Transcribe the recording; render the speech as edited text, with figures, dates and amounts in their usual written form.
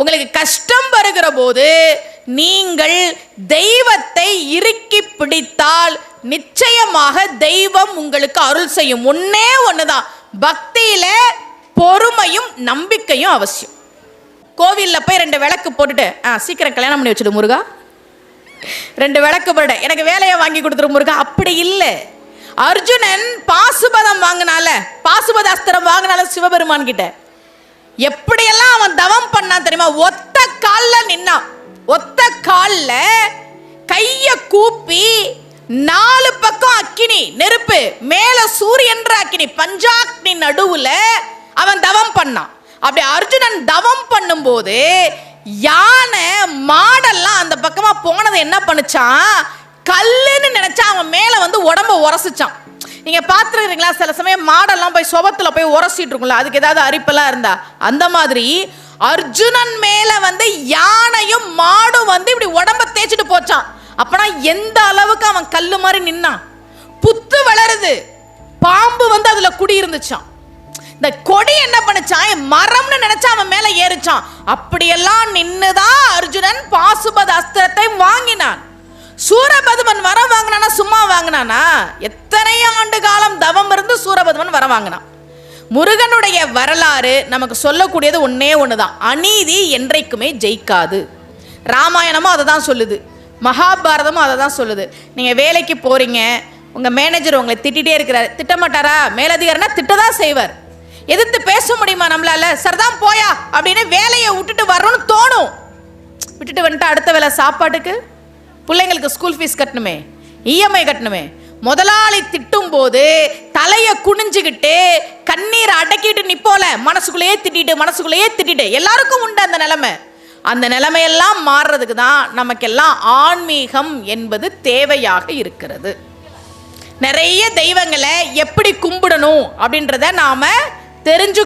உங்களுக்கு கஷ்டம் வருகிற போது நீங்கள் தெய்வத்தை இறுக்கி பிடித்தால் நிச்சயமாக தெய்வம் உங்களுக்கு அருள் செய்யும். ஒன்னே ஒண்ணுதான், பக்தியில பொறுமையும் நம்பிக்கையும் அவசியம். கோவில்ல போய் 2 விளக்கு போட்டுட்டு சீக்கிரம் கல்யாணம் பண்ணி வச்சுடு முருகா, 2 விளக்கு போட எனக்கு வேலையை வாங்கி கொடுத்துரு முருகா, அப்படி இல்லை. அர்ஜுனன் பாசுபதம் வாங்கினால, பாசுபத அஸ்திரம் வாங்கினால சிவபெருமான் கிட்ட எப்படியெல்லாம் அவன் தவம் பண்ணான் தெரியுமா? ஒத்த கால்ல நின்னான். ஒத்த கால்ல கைய கூப்பி 4 பக்கம் அக்கினி நெருப்பு, மேல சூரியன்ற அக்கினி, பஞ்சாக்னி நடுவுல அவன் தவம் பண்ணான். அப்படி அர்ஜுனன் தவம் பண்ணும்போது யானை மாடெல்லாம் அந்த பக்கமா போனதை என்ன பண்ணுச்சான், கல்லுன்னு நினைச்சா அவன் மேல வந்து உடம்ப உரசிச்சான். நீங்க பாத்துருக்கீங்களா? சில சமயம் மாடெல்லாம் போய் சுபத்துல போய் உரசிட்டு இருக்கும்ல, அதுக்கு ஏதாவது அரிப்பெல்லாம் இருந்தா, அந்த மாதிரி அர்ஜுனன் மேல வந்து யானையும் மாடும் வந்து இப்படி உடம்ப தேய்ச்சிட்டு போச்சான். அப்பனா எந்த அளவுக்கு அவன் கல்லு மாதிரி நின்னான். புத்து வளருது, பாம்பு வந்து அதுல குடி இருந்துச்சான். இந்த கொடி என்ன பண்ணுச்சான், மரம்னு நினைச்சா அவன் மேல ஏறிச்சான். அப்படியெல்லாம் நின்னுதான் அர்ஜுனன் பாசுபத அஸ்திரத்தை வாங்கினான். சூரபதுமன் வரம் வாங்கினானா சும்மா வாங்கினானா? எத்தனை ஆண்டு காலம் தவம் இருந்து சூரபதுமன் வரம் வாங்கினான். முருகனுடைய வரலாறு நமக்கு சொல்லக்கூடியது ஒன்னே ஒண்ணுதான், அநீதி என்றைக்குமே ஜெயிக்காது. ராமாயணமும் அதை தான் சொல்லுது, மகாபாரதமும் அதை தான் சொல்லுது. நீங்க வேலைக்கு போறீங்க, உங்க மேனேஜர் உங்களை திட்டிகிட்டே இருக்கிறார், திட்டமாட்டாரா? மேலதிகாரினா திட்டதான் செய்வார். எதிர்த்து பேச முடியுமா நம்மளால? சரிதான் போயா அப்படின்னு வேலையை விட்டுட்டு வரணும்னு தோணும். விட்டுட்டு வந்துட்டு அடுத்த வேலை சாப்பாட்டுக்கு, பிள்ளைங்களுக்கு ஸ்கூல் ஃபீஸ் கட்டணுமே, இஎம்ஐ கட்டணுமே. முதலாளி திட்டும் போது தலையை குனிஞ்சுக்கிட்டு கண்ணீரை அடக்கிட்டு நிப்போல, மனசுக்குள்ளேயே திட்டிட்டு எல்லாருக்கும் உண்டு அந்த நிலைமை. அந்த நிலைமையெல்லாம் மாறுறதுக்கு தான் நமக்கெல்லாம் ஆன்மீகம் என்பது தேவையாக இருக்கிறது. நிறைய தெய்வங்களை எப்படி கும்பிடணும் அப்படின்றத நாம தெரிஞ்சு